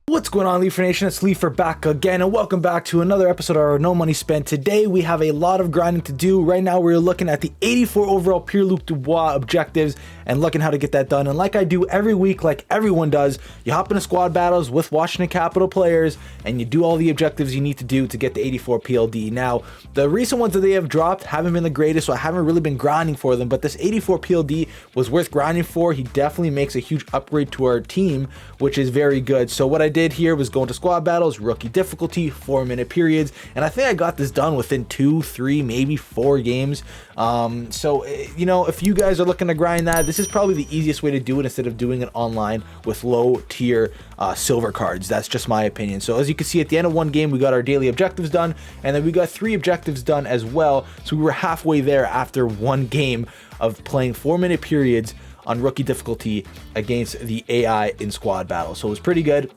What's going on, Leafer Nation? It's Leafer back again, and welcome back to another episode of our No Money Spent. Today we have a lot of grinding to do. Right now we're looking at the 84 overall Pierre-Luc Dubois objectives and looking how to get that done. And like I do every week, like everyone does, you hop into squad battles with Washington Capital players and you do all the objectives you need to do to get the 84 PLD. Now, the recent ones that they have dropped haven't been the greatest, so I haven't really been grinding for them, but this 84 PLD was worth grinding for. He definitely makes a huge upgrade to our team, which is very good. So what I did here was go into squad battles, rookie difficulty, 4-minute periods, and I think I got this done within 2, 3, maybe 4 games. So you know, if you guys are looking to grind that, this is probably the easiest way to do it instead of doing it online with low tier silver cards. That's just my opinion. So as you can see, at the end of one game we got our daily objectives done, and then we got 3 objectives done as well. So we were halfway there after one game of playing 4-minute periods on rookie difficulty against the AI in squad battle. So it was pretty good.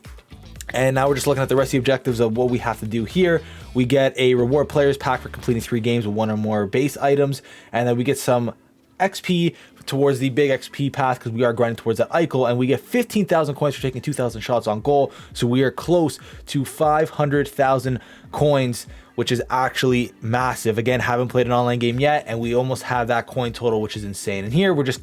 And now we're just looking at the rest of the objectives of what we have to do here. We get a reward players pack for completing 3 games with 1 or more base items, and then we get some XP towards the big XP path because we are grinding towards that Eichel, and we get 15,000 coins for taking 2,000 shots on goal. So we are close to 500,000 coins, which is actually massive. Again, haven't played an online game yet, and we almost have that coin total, which is insane. And here we're just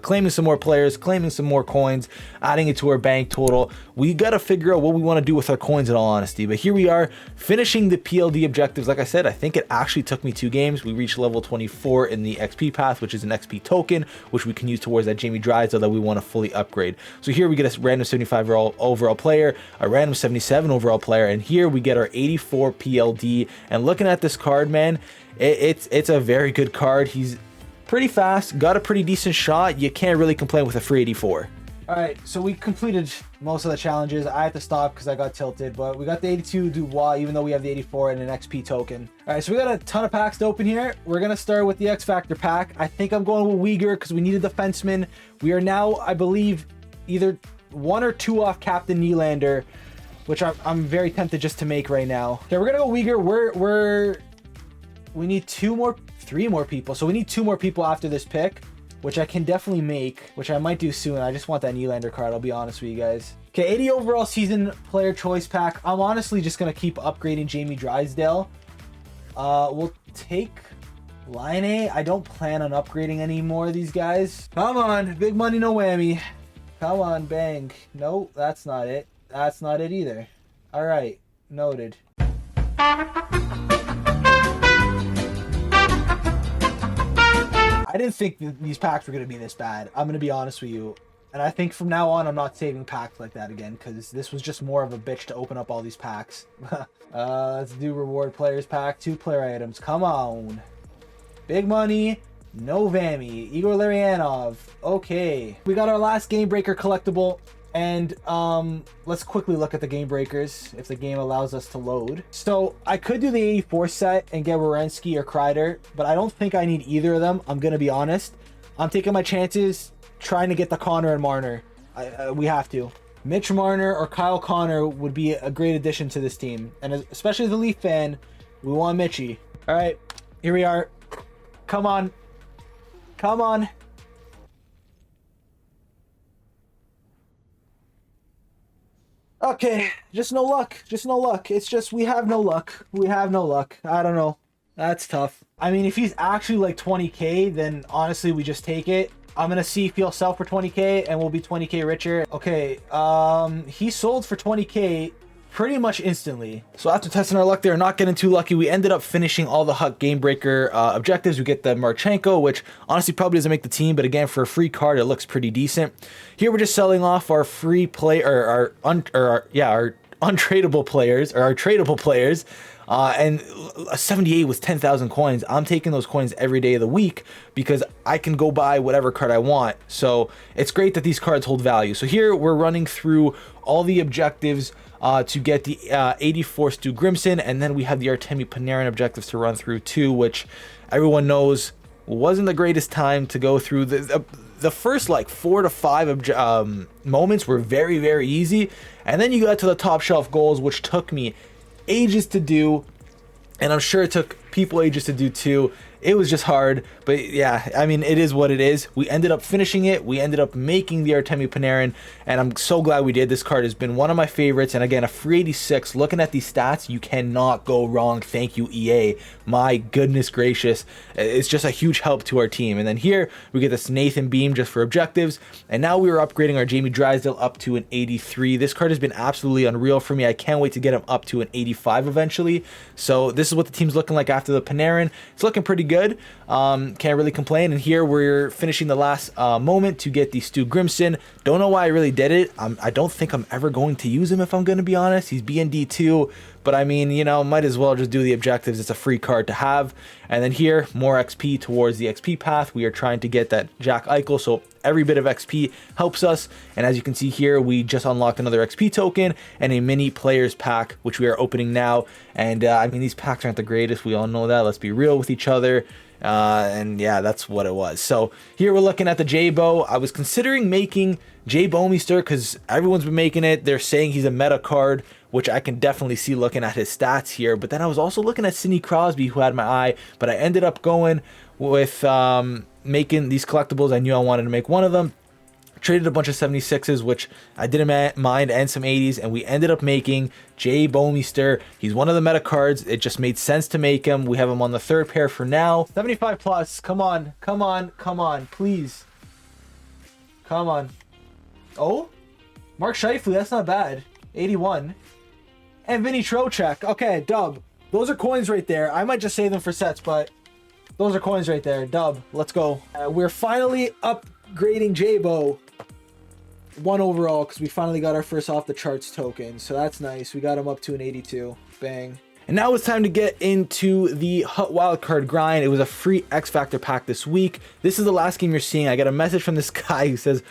claiming some more players, claiming some more coins, adding it to our bank total. We got to figure out what we want to do with our coins in all honesty. But here we are finishing the PLD objectives. Like I said, I think it actually took me 2 games. We reached level 24 in the XP path, which is an XP token, which we can use towards that Jamie Drysdale that we want to fully upgrade. So here we get a random 75 overall player, a random 77 overall player, and here we get our 84 PLD. And looking at this card, man, it's a very good card. He's pretty fast, got a pretty decent shot. You can't really complain with a free 84. All right, so we completed most of the challenges. I had to stop because I got tilted, but we got the 82 Dubois, even though we have the 84 and an XP token. All right, so we got a ton of packs to open here. We're gonna start with the X Factor pack. I think I'm going with Uyghur because we need a defenseman. We are now, I believe, either 1 or 2 off Captain Nylander, which I'm very tempted just to make right now. Okay, we're gonna go Uyghur. We need 3 more people. So we need 2 more people after this pick, which I can definitely make, which I might do soon. I just want that Nylander card, I'll be honest with you guys. Okay, 80 overall season player choice pack. I'm honestly just going to keep upgrading Jamie Drysdale. We'll take Line A. I don't plan on upgrading any more of these guys. Come on, big money, no whammy. Come on, bang. No, that's not it. That's not it either. All right, noted. I didn't think these packs were going to be this bad. I'm going to be honest with you. And I think from now on, I'm not saving packs like that again, because this was just more of a bitch to open up all these packs. Let's do reward players pack. 2 player items. Come on. Big money. No Vammy. Igor Larionov. Okay. We got our last Game Breaker collectible. And let's quickly look at the game breakers if the game allows us to load. So I could do the 84 set and get Werenski or Kreider, but I don't think I need either of them. I'm gonna be honest. I'm taking my chances trying to get the Connor and Marner. We have to. Mitch Marner or Kyle Connor would be a great addition to this team, and especially as a Leaf fan, we want Mitchie. All right, here we are. Come on, come on. Okay, just no luck. Just no luck. It's just we have no luck. We have no luck. I don't know. That's tough. I mean, if he's actually like 20k, then honestly, we just take it. I'm gonna see if he'll sell for 20k and we'll be 20k richer. Okay, he sold for 20k pretty much instantly. So after testing our luck there, not getting too lucky, we ended up finishing all the Huck Game Breaker objectives. We get the Marchenko, which honestly probably doesn't make the team, but again, for a free card, it looks pretty decent. Here we're just selling off our free play, or our untradeable players, or our tradable players. And a 78 was 10,000 coins. I'm taking those coins every day of the week because I can go buy whatever card I want. So it's great that these cards hold value. So here we're running through all the objectives to get the 84 Stu Grimson, and then we have the Artemi Panarin objectives to run through too, which everyone knows wasn't the greatest time to go through. The first like 4 to 5 moments were very, very easy, and then you got to the top shelf goals, which took me ages to do, and I'm sure it took people ages to do too. It was just hard, but yeah, I mean, it is what it is. We ended up finishing it. We ended up making the Artemi Panarin, and I'm so glad we did. This card has been one of my favorites, and again, a free 86. Looking at these stats, you cannot go wrong. Thank you, EA. My goodness gracious. It's just a huge help to our team. And then here, we get this Nathan Beam just for objectives, and now we are upgrading our Jamie Drysdale up to an 83. This card has been absolutely unreal for me. I can't wait to get him up to an 85 eventually. So this is what the team's looking like after the Panarin. It's looking pretty good. Can't really complain. And here we're finishing the last moment to get the Stu Grimson. Don't know why I really did it. I don't think I'm ever going to use him, if I'm going to be honest. He's BND 2, but I mean, you know, might as well just do the objectives. It's a free card to have. And then here, more XP towards the XP path. We are trying to get that Jack Eichel, so every bit of XP helps us. And as you can see here, we just unlocked another XP token and a mini players pack, which we are opening now. And I mean, these packs aren't the greatest. We all know that. Let's be real with each other. And yeah, that's what it was. So here we're looking at the J-Bow. I was considering making J Bowmeister because everyone's been making it. They're saying he's a meta card, which I can definitely see looking at his stats here. But then I was also looking at Sidney Crosby, who had my eye, but I ended up going with making these collectibles. I knew I wanted to make one of them. Traded a bunch of 76s, which I didn't mind, and some 80s, and we ended up making J Bowmeister. He's one of the meta cards. It just made sense to make him. We have him on the third pair for now. 75 plus. Come on, come on, come on, please. Come on. Oh, Mark Scheifele, that's not bad. 81. And Vinny Trocheck. Okay, dub. Those are coins right there. I might just save them for sets, but those are coins right there. Dub. Let's go. We're finally upgrading J-Bow. 1 overall, because we finally got our first off the charts token, so that's nice. We got him up to an 82. Bang. And now it's time to get into the Hut Wildcard grind. It was a free X Factor pack this week. This is the last game you're seeing. I got a message from this guy who says,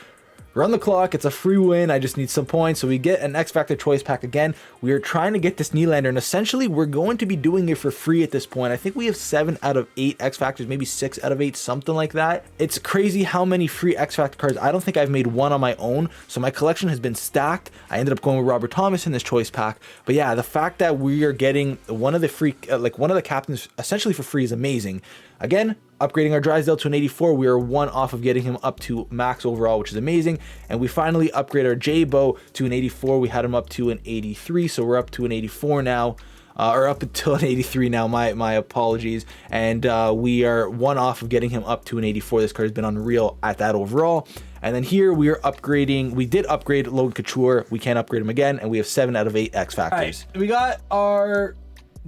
run the clock, it's a free win, I just need some points. So we get an X Factor choice pack again. We are trying to get this Nylander, and essentially we're going to be doing it for free at this point. I think we have 7 out of 8 X Factors, maybe 6 out of 8, something like that. It's crazy how many free X Factor cards. I don't think I've made one on my own, so my collection has been stacked. I ended up going with Robert Thomas in this choice pack. But yeah, the fact that we are getting one of the free, one of the captains essentially for free is amazing. Again, upgrading our Drysdale to an 84. We are 1 off of getting him up to max overall, which is amazing. And we finally upgrade our J-Bow to an 84. We had him up to an 83, so we're up to an 84 now. Or up until an 83 now, my apologies. And we are 1 off of getting him up to an 84. This card has been unreal at that overall. And then here we are upgrading. We did upgrade Logan Couture. We can't upgrade him again. And we have 7 out of 8 X Factors. Right, we got our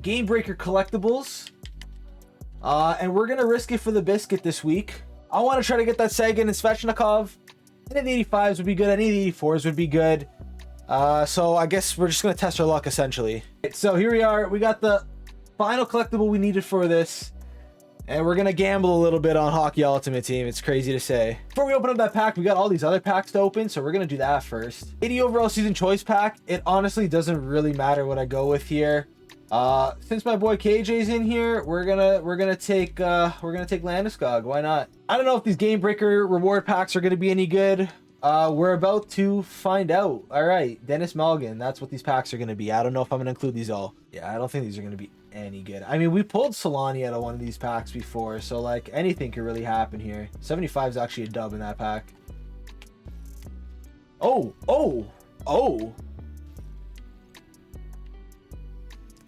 Game Breaker collectibles. And we're going to risk it for the biscuit this week. I want to try to get that Sagan and Svechnikov. Any of the 85s would be good. Any of the 84s would be good. So I guess we're just going to test our luck, essentially. So here we are. We got the final collectible we needed for this. And we're going to gamble a little bit on Hockey Ultimate Team. It's crazy to say. Before we open up that pack, we got all these other packs to open. So we're going to do that first. 80 overall season choice pack. It honestly doesn't really matter what I go with here. Since my boy KJ's in here, we're gonna take Landeskog. Why not? I don't know if these Game Breaker reward packs are gonna be any good. We're about to find out. All right, Dennis Malgin. That's what these packs are gonna be. I don't know if I'm gonna include these all. Yeah, I don't think these are gonna be any good. I mean, we pulled Solani out of one of these packs before, so like anything could really happen here. 75 is actually a dub in that pack. Oh.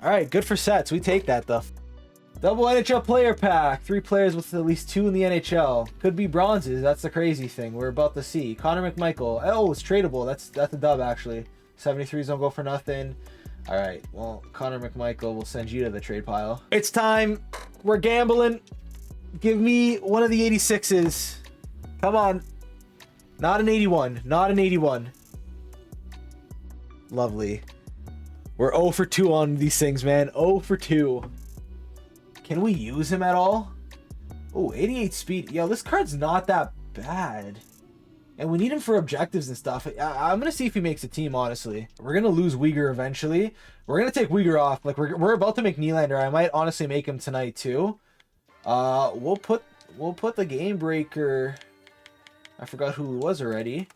All right, good for sets. We take that, though. Double NHL player pack. 3 players with at least 2 in the NHL. Could be bronzes. That's the crazy thing. We're about to see. Connor McMichael. Oh, it's tradable. That's a dub, actually. 73s don't go for nothing. All right. Well, Connor McMichael will send you to the trade pile. It's time. We're gambling. Give me one of the 86s. Come on. Not an 81. Not an 81. Lovely. We're 0 for 2 on these things, man. 0 for 2. Can we use him at all? Oh, 88 speed. Yo, this card's not that bad. And we need him for objectives and stuff. I'm going to see if he makes a team, honestly. We're going to lose Uyghur eventually. We're going to take Uyghur off. Like, we're about to make Nylander. I might honestly make him tonight, too. We'll put the Game Breaker. I forgot who it was already.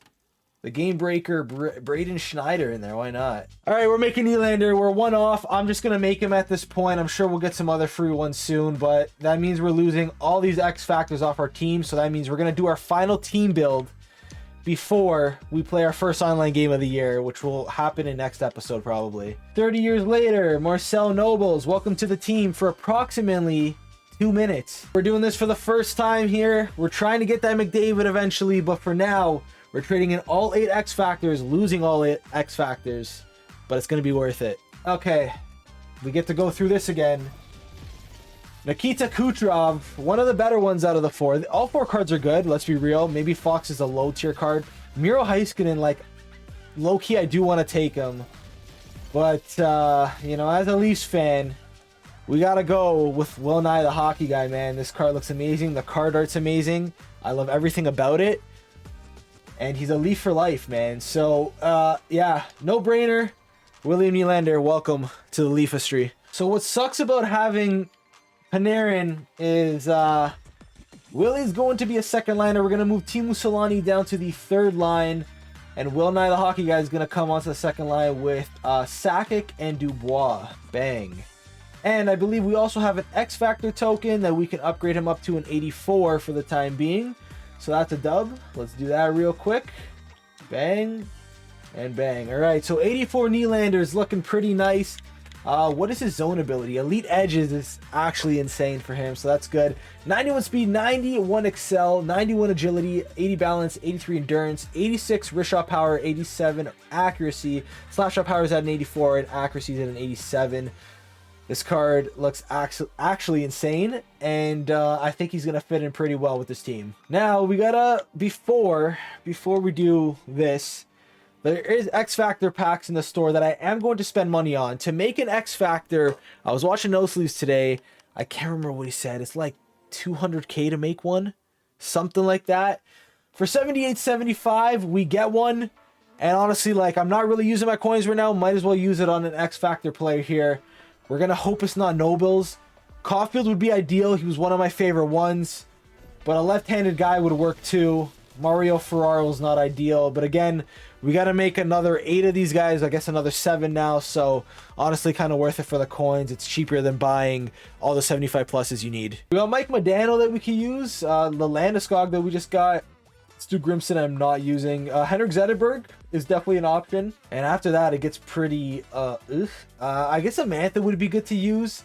the game breaker, Braden Schneider in there. Why not? All right, we're making Nylander. We're one off. I'm just going to make him at this point. I'm sure we'll get some other free ones soon, but that means we're losing all these X factors off our team. So that means we're going to do our final team build before we play our first online game of the year, which will happen in next episode probably. 30 years later, Marcel Nobles, welcome to the team for approximately 2 minutes. We're doing this for the first time here. We're trying to get that McDavid eventually, but for now, we're trading in all 8 X factors, losing all 8 X factors, but it's going to be worth it. Okay, we get to go through this again. Nikita Kucherov, one of the better ones out of the 4. All 4 cards are good, let's be real. Maybe Fox is a low tier card. Miro Heiskanen, like, low-key, I do want to take him. But, you know, as a Leafs fan, we got to go with Will Nye, the hockey guy, man. This card looks amazing. The card art's amazing. I love everything about it. And he's a Leaf for life, man. So, yeah, no-brainer. William Nylander, welcome to the Leaf history. So what sucks about having Panarin is Willie's going to be a second liner. We're going to move Teemu Selanne down to the 3rd line. And Will Nye, the hockey guy, is going to come onto the second line with Sakic and Dubois. Bang. And I believe we also have an X Factor token that we can upgrade him up to an 84 for the time being. So that's a dub. Let's do that real quick. Bang. And bang. All right, so 84 Nylander is looking pretty nice. What is his zone ability? Elite Edges is actually insane for him, so that's good. 91 speed, 91 excel, 91 agility, 80 balance, 83 endurance, 86 wrist shot power, 87 accuracy. Slap shot power is at an 84 and accuracy is at an 87. This card looks actually insane, and I think he's going to fit in pretty well with this team. Now, we gotta, before we do this, there is X Factor packs in the store that I am going to spend money on. To make an X Factor, I was watching No Sleeves today. I can't remember what he said. It's like 200K to make one. Something like that. For $78.75, we get one. And honestly, like, I'm not really using my coins right now. Might as well use it on an X Factor player here. We're going to hope it's not Nobles. Caulfield would be ideal. He was one of my favorite ones. But a left-handed guy would work too. Mario Ferraro is not ideal. But again, we got to make another 8 of these guys. I guess another 7 now. So honestly, kind of worth it for the coins. It's cheaper than buying all the 75 pluses you need. We got Mike Modano that we can use. The Landeskog that we just got. Stu Grimson I'm not using. Henrik Zetterberg is definitely an option. And after that, it gets pretty I guess Amantha would be good to use.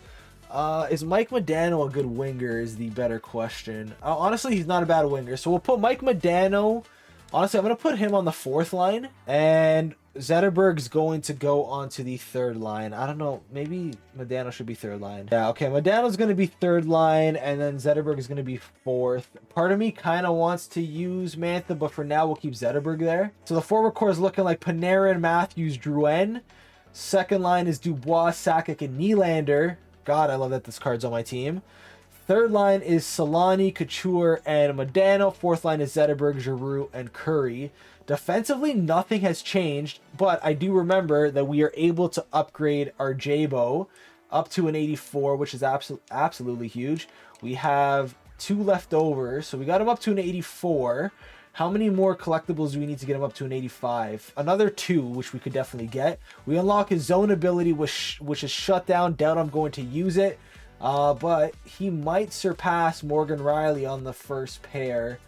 Is Mike Modano a good winger is the better question. Honestly, he's not a bad winger. So we'll put Mike Modano. Honestly, I'm going to put him on the 4th line. And Zetterberg's going to go onto the 3rd line. I don't know. Maybe Modano should be 3rd line. Yeah, okay. Modano's going to be 3rd line. And then Zetterberg is going to be 4th. Part of me kind of wants to use Mantha, but for now, we'll keep Zetterberg there. So the forward core is looking like Panarin, Matthews, Drouin. Second line is Dubois, Sakic, and Nylander. God, I love that this card's on my team. 3rd line is Selanne, Couture, and Modano. 4th line is Zetterberg, Giroux, and Curry. Defensively, nothing has changed, but I do remember that we are able to upgrade our Jabo up to an 84, which is absolutely huge. We have 2 left over, so we got him up to an 84. How many more collectibles do we need to get him up to an 85? Another 2, which we could definitely get. We unlock his zone ability, which is shut down. Doubt I'm going to use it. But he might surpass Morgan Riley on the first pair.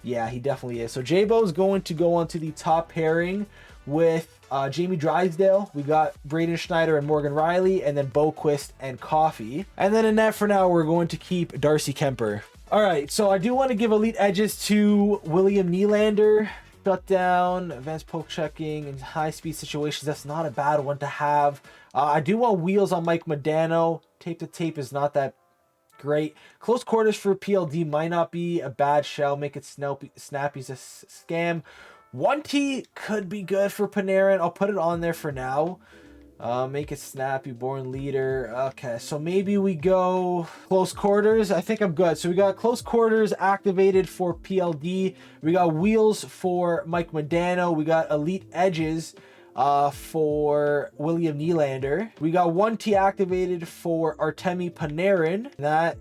Yeah, he definitely is. So Jabo is going to go onto the top pairing with Jamie Drysdale. We got Braden Schneider and Morgan Riley, and then Boquist and Coffee. And then in net for now, we're going to keep Darcy Kemper. All right, so I do want to give elite edges to William Nylander. Shut down, advanced poke checking, and high-speed situations. That's not a bad one to have. I do want wheels on Mike Modano. Tape to tape is not that great. Close quarters for PLD might not be a bad shell. Make it snappy's a scam. 1T could be good for Panarin. I'll put it on there for now. Make it snappy, born leader. Okay, so maybe we go close quarters. I think I'm good. So we got close quarters activated for PLD. We got wheels for Mike Modano. We got elite edges for William Nylander. We got 1T activated for Artemi Panarin. That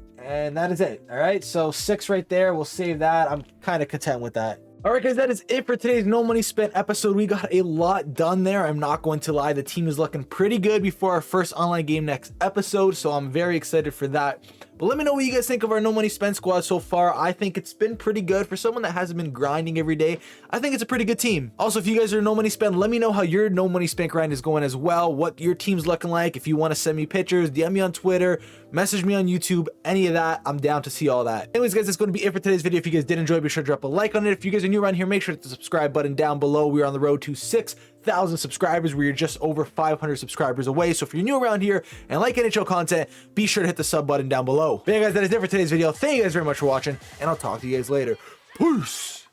is it. All right, so 6 right there. We'll save that. I'm kind of content with that. All right, guys, that is it for today's No Money Spent episode. We got a lot done there. I'm not going to lie. The team is looking pretty good before our first online game next episode, so I'm very excited for that. But let me know what you guys think of our No Money Spent squad so far. I think it's been pretty good for someone that hasn't been grinding every day. I think it's a pretty good team. Also, if you guys are No Money Spent, let me know how your No Money Spent grind is going as well, what your team's looking like. If you want to send me pictures, DM me on Twitter, message me on YouTube, any of that, I'm down to see all that. Anyways, guys, that's going to be it for today's video. If you guys did enjoy, be sure to drop a like on it. If you guys are new around here, make sure to hit the subscribe button down below. We're on the road to 6,000 subscribers. We're just over 500 subscribers away. So if you're new around here and like NHL content, be sure to hit the sub button down below. But yeah, guys, that is it for today's video. Thank you guys very much for watching, and I'll talk to you guys later. Peace.